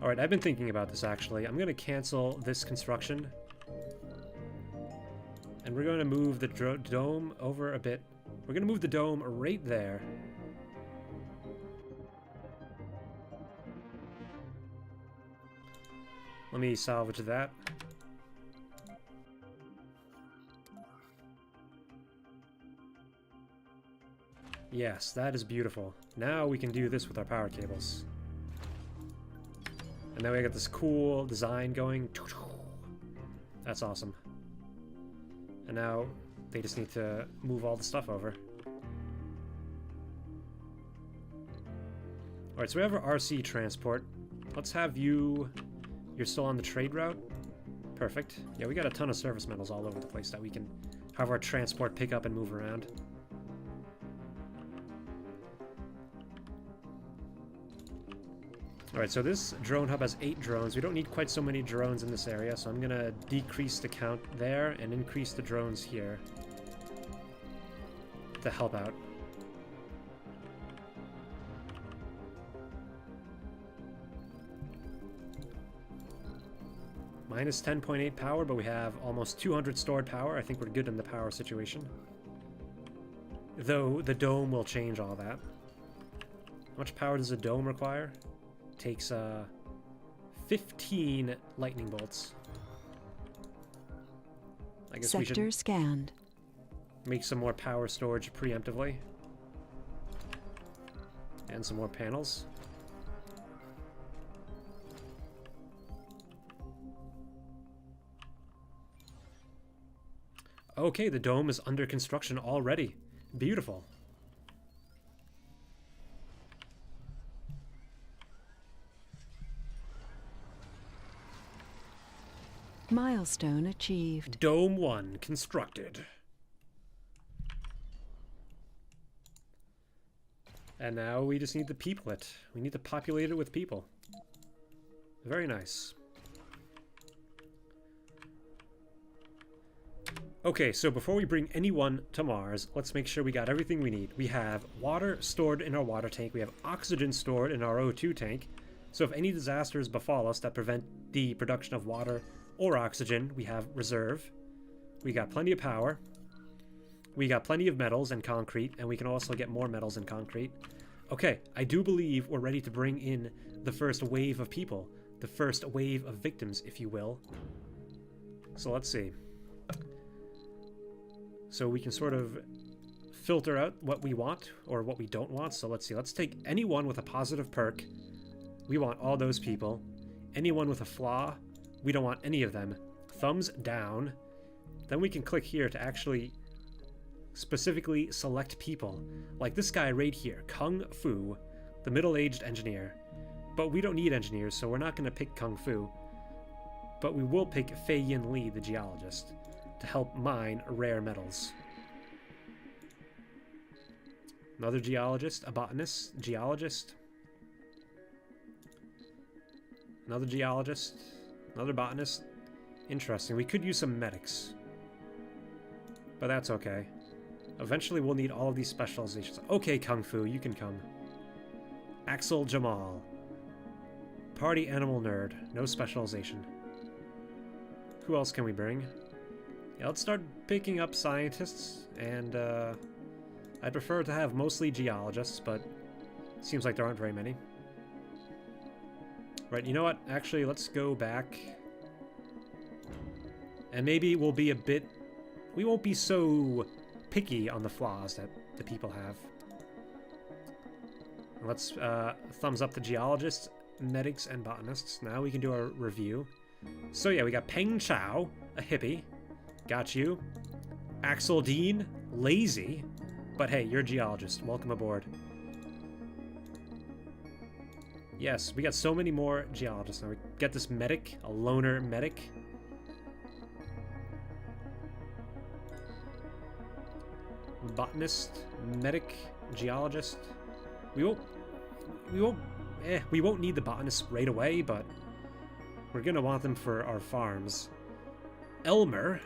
Alright, I've been thinking about this actually. I'm gonna cancel this construction. And we're gonna move the dome over a bit. We're gonna move the dome right there. Let me salvage that. Yes, that is beautiful. Now we can do this with our power cables. And then we got this cool design going. That's awesome. And now they just need to move all the stuff over. Alright, so we have our RC transport. Let's have you... You're still on the trade route? Perfect. Yeah, we got a ton of service metals all over the place that we can have our transport pick up and move around. Alright, so this drone hub has 8 drones. We don't need quite so many drones in this area, so I'm gonna decrease the count there and increase the drones here to help out. Minus 10.8 power, but we have almost 200 stored power. I think we're good in the power situation. Though the dome will change all that. How much power does a dome require? Takes 15 lightning bolts. I guess we should scanned. Make some more power storage preemptively. And some more panels. Okay, the dome is under construction already. Beautiful. Milestone achieved. Dome 1 constructed. And now we just need to people it. We need to populate it with people. Very nice. Okay, so before we bring anyone to Mars, let's make sure we got everything we need. We have water stored in our water tank. We have oxygen stored in our O2 tank. So if any disasters befall us that prevent the production of water or oxygen, we have reserve. We got plenty of power. We got plenty of metals and concrete, and we can also get more metals and concrete. Okay, I do believe we're ready to bring in the first wave of people. The first wave of victims, if you will. So let's see. So we can sort of filter out what we want or what we don't want. So let's see. Let's take anyone with a positive perk. We want all those people. Anyone with a flaw, we don't want any of them. Thumbs down. Then we can click here to actually specifically select people. Like this guy right here, Kung Fu, the middle-aged engineer. But we don't need engineers, so we're not going to pick Kung Fu. But we will pick Fei Yin Li, the geologist, to help mine rare metals. Another geologist, a botanist, geologist. Another geologist, another botanist. Interesting. We could use some medics. But that's okay. Eventually we'll need all of these specializations. Okay, Kung Fu, you can come. Axel Jamal. Party animal nerd. No specialization. Who else can we bring? Yeah, let's start picking up scientists, and I prefer to have mostly geologists, but it seems like there aren't very many. Right, you know what? Actually, let's go back. And maybe we'll be a bit... We won't be so picky on the flaws that the people have. Let's thumbs up the geologists, medics, and botanists. Now we can do our review. So yeah, we got Peng Chao, a hippie. Got you. Axel Dean, lazy. But hey, you're a geologist. Welcome aboard. Yes, we got so many more geologists now. We get this medic, a loner medic. Botanist, medic, geologist. We won't need the botanists right away, but we're gonna want them for our farms. Elmer.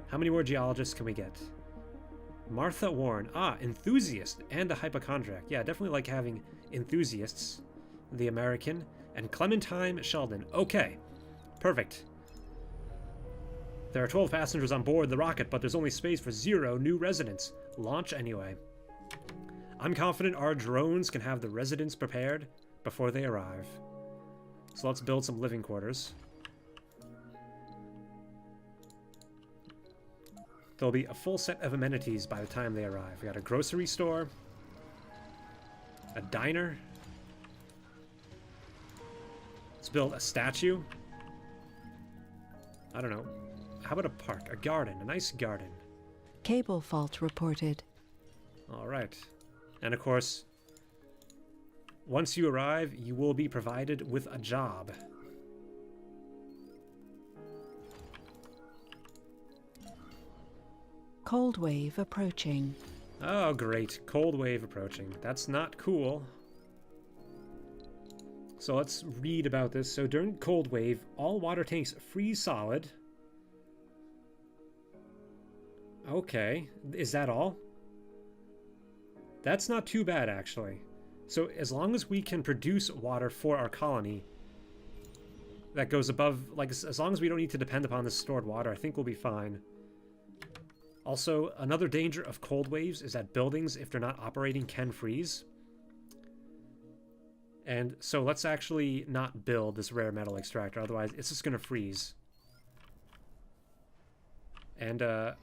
How many more geologists can we get? Martha Warren. Ah, enthusiast and a hypochondriac. Yeah, definitely like having enthusiasts. The American. And Clementine Sheldon. Okay, perfect. There are 12 passengers on board the rocket, but there's only space for 0 new residents. Launch anyway. I'm confident our drones can have the residents prepared before they arrive. So let's build some living quarters. There'll be a full set of amenities by the time they arrive. We got a grocery store, a diner. Let's build a statue. I don't know. How about a park? A garden. A nice garden. Cable fault reported. Alright. And of course, once you arrive, you will be provided with a job. Cold wave approaching. Oh, great. Cold wave approaching. That's not cool. So let's read about this. So during cold wave, all water tanks freeze solid. Okay. Is that all? That's not too bad, actually. So as long as we can produce water for our colony that goes above, like, as long as we don't need to depend upon this stored water, I think we'll be fine. Also, another danger of cold waves is that buildings, if they're not operating, can freeze. And so let's actually not build this rare metal extractor, otherwise it's just going to freeze. And, oh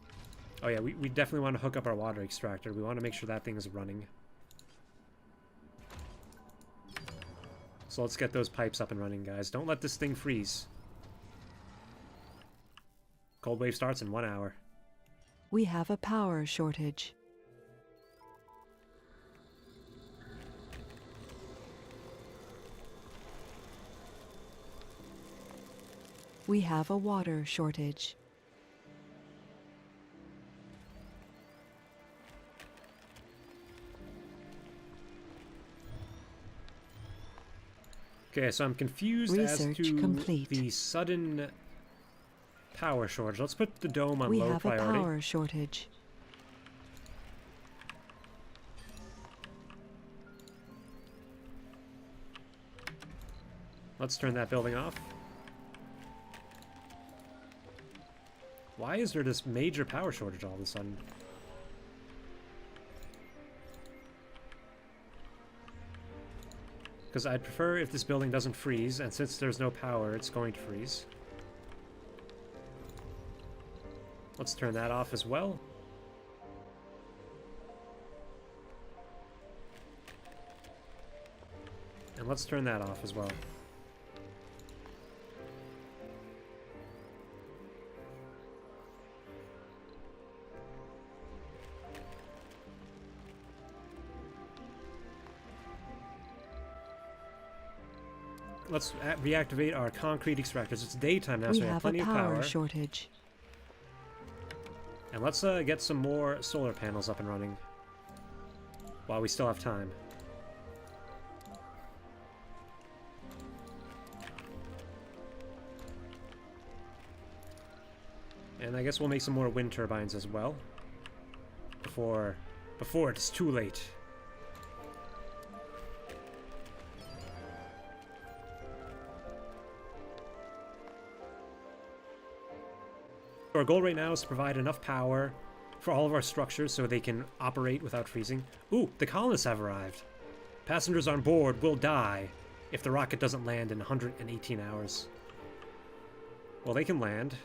yeah, we definitely want to hook up our water extractor. We want to make sure that thing is running. So let's get those pipes up and running, guys. Don't let this thing freeze. Cold wave starts in 1 hour. We have a power shortage. We have a water shortage. Okay, so I'm confused Research as to complete. the sudden power shortage. Let's put the dome on We low have priority. a power shortage. Let's turn that building off. Why is there this major power shortage all of a sudden? Because I'd prefer if this building doesn't freeze, and since there's no power, it's going to freeze. Let's turn that off as well. And let's turn that off as well. Let's reactivate our concrete extractors. It's daytime now, so we have plenty a of power power. shortage. And let's get some more solar panels up and running while we still have time. And I guess we'll make some more wind turbines as well before it's too late. Our goal right now is to provide enough power for all of our structures so they can operate without freezing. Ooh, the colonists have arrived. Passengers on board will die if the rocket doesn't land in 118 hours. Well, they can land.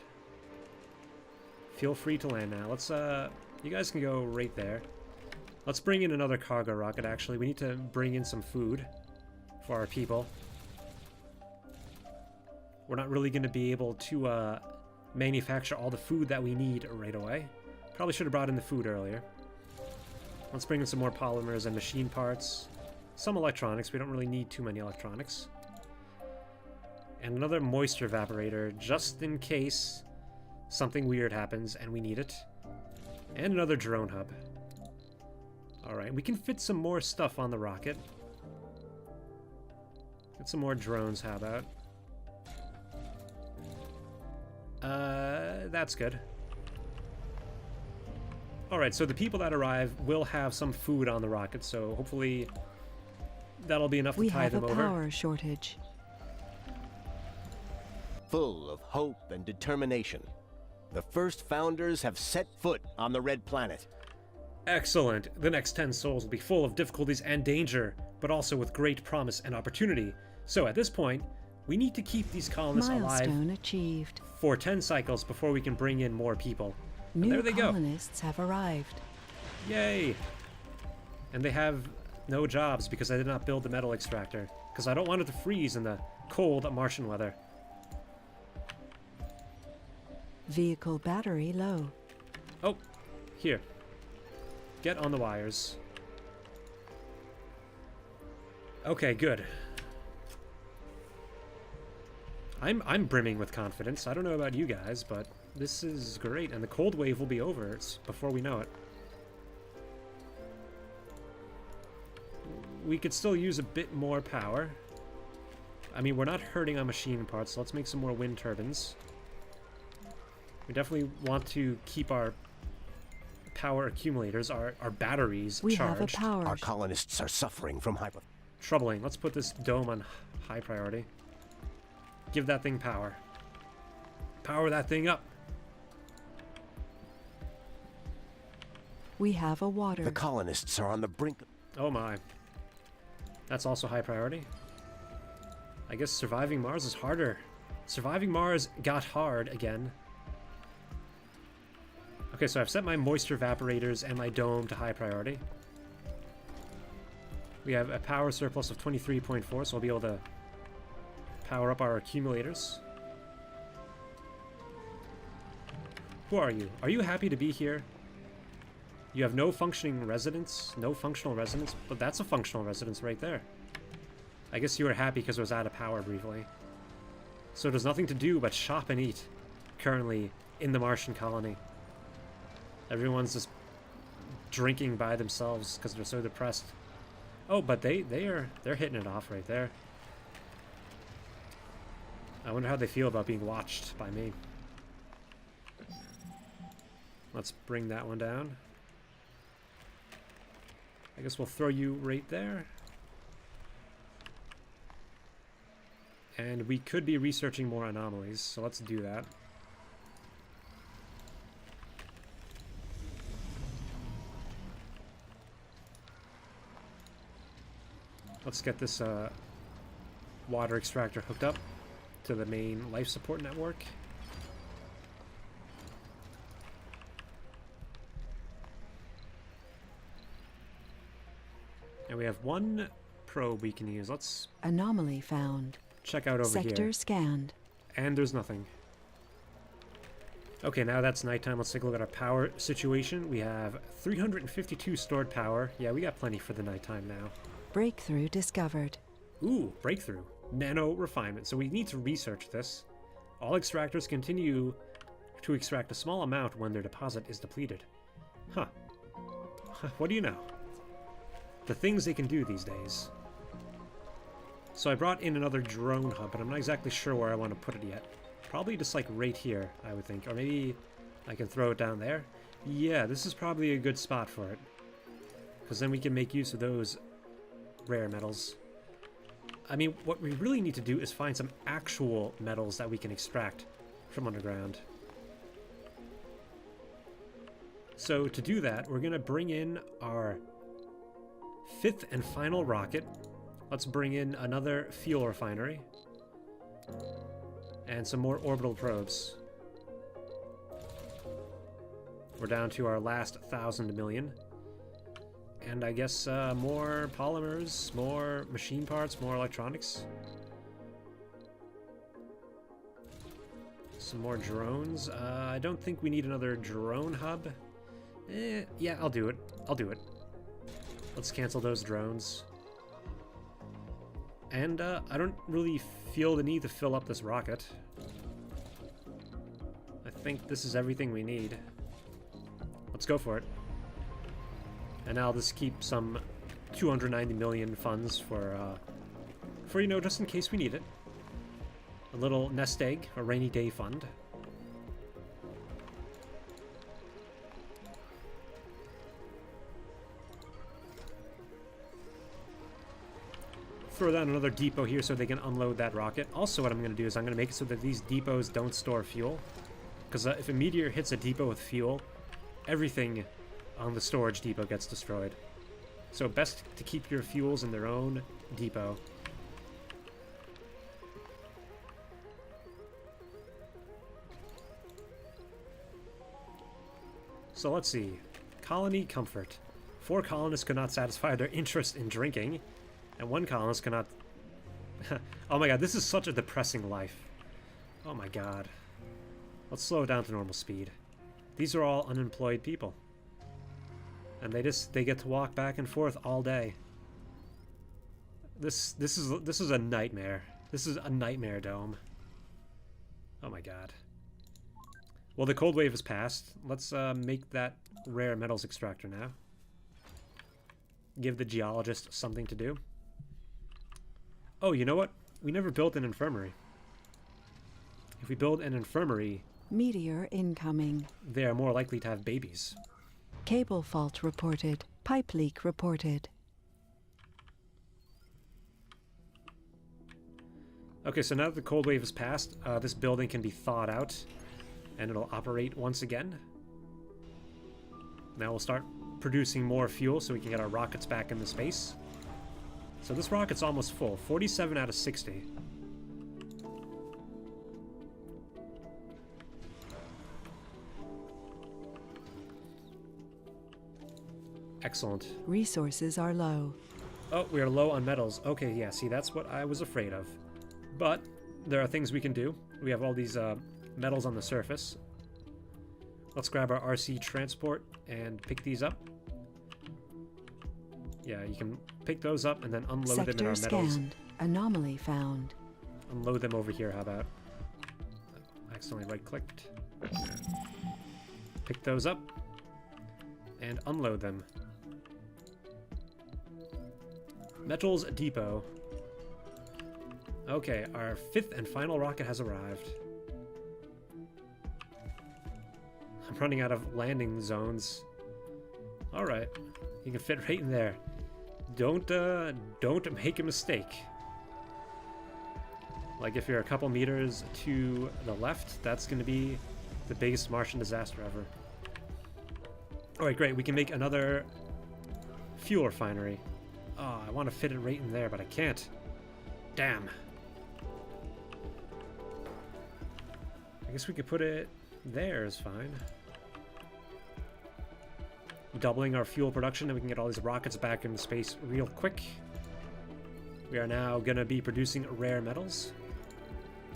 Feel free to land now. Let's, you guys can go right there. Let's bring in another cargo rocket, actually. We need to bring in some food for our people. We're not really going to be able to, manufacture all the food that we need right away. Probably should have brought in the food earlier. Let's bring in some more polymers and machine parts. Some electronics. We don't really need too many electronics. And another moisture evaporator, just in case something weird happens and we need it. And another drone hub. Alright, we can fit some more stuff on the rocket. Get some more drones, how about? That's good. Alright, so the people that arrive will have some food on the rocket, so hopefully that'll be enough to We tide have them a over. power shortage. Full of hope and determination, the first founders have set foot on the Red Planet. Excellent. The next 10 souls will be full of difficulties and danger, but also with great promise and opportunity. So at this point, we need to keep these colonists alive Milestone achieved. for 10 cycles before we can bring in more people. And New there they go. colonists have arrived. Yay! And they have no jobs because I did not build the metal extractor, because I don't want it to freeze in the cold Martian weather. Vehicle battery low. Oh, here. Get on the wires. Okay, good. I'm brimming with confidence. I don't know about you guys, but this is great, and the cold wave will be over before we know it. We could still use a bit more power. I mean, we're not hurting on machine parts, so let's make some more wind turbines. We definitely want to keep our power accumulators, our batteries We charged. have a power. Our colonists are suffering from hyper... Troubling. Let's put this dome on high priority. Give that thing power. Power that thing up. We have a water. The colonists are on the brink... Oh my. That's also high priority. I guess surviving Mars is harder. Surviving Mars got hard again. Okay, so I've set my moisture evaporators and my dome to high priority. We have a power surplus of 23.4, so we'll be able to power up our accumulators. Who are you? Are you happy to be here? You have no functioning residence? No functional residence? But that's a functional residence right there. I guess you were happy because it was out of power briefly. So there's nothing to do but shop and eat currently in the Martian colony. Everyone's just drinking by themselves because they're so depressed. Oh, but they're hitting it off right there. I wonder how they feel about being watched by me. Let's bring that one down. I guess we'll throw you right there. And we could be researching more anomalies, so let's do that. Let's get this water extractor hooked up to the main life support network. And we have one probe we can use. Let's Anomaly found. check out over Sector here. scanned. And there's nothing. Okay, now that's nighttime. Let's take a look at our power situation. We have 352 stored power. Yeah, we got plenty for the nighttime now. Breakthrough discovered. Ooh, breakthrough. Nano refinement. So we need to research this. All extractors continue to extract a small amount when their deposit is depleted. Huh. What do you know? The things they can do these days. So I brought in another drone hub, but I'm not exactly sure where I want to put it yet. Probably just like right here, I would think. Or maybe I can throw it down there. Yeah, this is probably a good spot for it. Because then we can make use of those rare metals. I mean, what we really need to do is find some actual metals that we can extract from underground. So to do that, we're going to bring in our 5th and final rocket. Let's bring in another fuel refinery. And some more orbital probes. We're down to our last 1,000 million. And I guess more polymers, more machine parts, more electronics. Some more drones. I don't think we need another drone hub. Yeah, I'll do it. I'll do it. Let's cancel those drones. And I don't really feel the need to fill up this rocket. I think this is everything we need. Let's go for it. And I'll just keep some 290 million funds for you know, just in case we need it. A little nest egg, a rainy day fund. throw down another depot here so they can unload that rocket. Also, what I'm going to do is I'm going to make it so that these depots don't store fuel. Because if a meteor hits a depot with fuel, everything on the storage depot gets destroyed. So best to keep your fuels in their own depot. So let's see. Colony comfort. 4 colonists could not satisfy their interest in drinking, and 1 colonist cannot... Oh my god, this is such a depressing life. Oh my god. Let's slow it down to normal speed. These are all unemployed people. And they get to walk back and forth all day. This is a nightmare. This is a nightmare dome. Oh my god. Well, the cold wave has passed. Let's make that rare metals extractor now. Give the geologist something to do. Oh, you know what? We never built an infirmary. If we build an infirmary... Meteor incoming. They are more likely to have babies. Cable fault reported. Pipe leak reported. Okay, so now that the cold wave has passed, this building can be thawed out, and it'll operate once again. Now we'll start producing more fuel so we can get our rockets back into space. So this rocket's almost full, 47 out of 60. Excellent. Resources are low. Oh, we are low on metals. Okay, yeah, see, that's what I was afraid of. But there are things we can do. We have all these metals on the surface. Let's grab our RC transport and pick these up. Yeah, you can pick those up and then unload them in our metals. Sector scanned. Anomaly found. Unload them over here, how about? I accidentally right-clicked. Pick those up and unload them. Metals Depot. Okay, our 5th and final rocket has arrived. I'm running out of landing zones. Alright, you can fit right in there. Don't make a mistake. Like if you're a couple meters to the left, that's going to be the biggest Martian disaster ever. Alright, great, we can make another fuel refinery. Oh, I want to fit it right in there, but I can't. Damn. I guess we could put it there is fine. Doubling our fuel production, and we can get all these rockets back into space real quick. We are now going to be producing rare metals,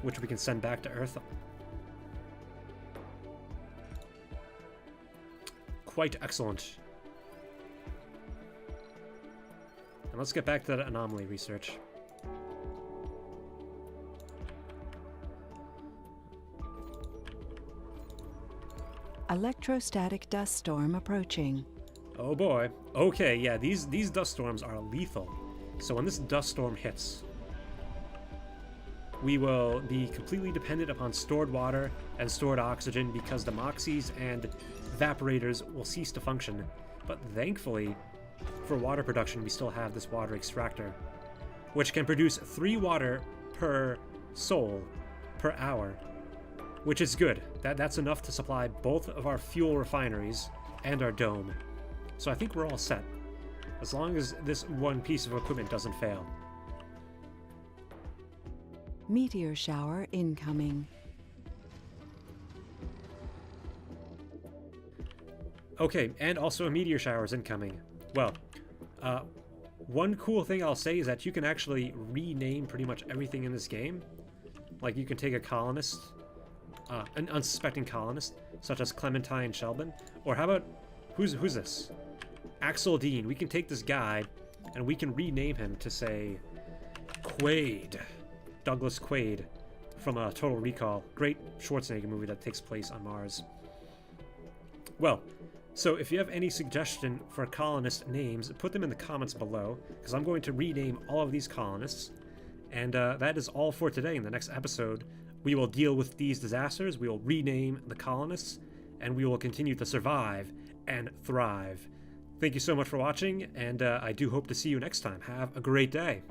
which we can send back to Earth. Quite excellent. And let's get back to that anomaly research. Electrostatic dust storm approaching. Oh boy. Okay, yeah, these dust storms are lethal. So when this dust storm hits, we will be completely dependent upon stored water and stored oxygen because the Moxies and evaporators will cease to function. But thankfully, for water production, we still have this water extractor, which can produce 3 water per soul per hour, which is good. That's enough to supply both of our fuel refineries and our dome. So I think we're all set, as long as this one piece of equipment doesn't fail. Meteor shower incoming. Okay, and also a meteor shower is incoming. Well, one cool thing I'll say is that you can actually rename pretty much everything in this game. Like you can take a colonist, an unsuspecting colonist, such as Clementine Shelban, or how about, who's this? Axel Dean. We can take this guy, and we can rename him to, say, Quaid. Douglas Quaid from Total Recall. Great Schwarzenegger movie that takes place on Mars. Well, so if you have any suggestion for colonist names, put them in the comments below, because I'm going to rename all of these colonists. And that is all for today. In the next episode, we will deal with these disasters, we will rename the colonists, and we will continue to survive and thrive. Thank you so much for watching, and I do hope to see you next time. Have a great day.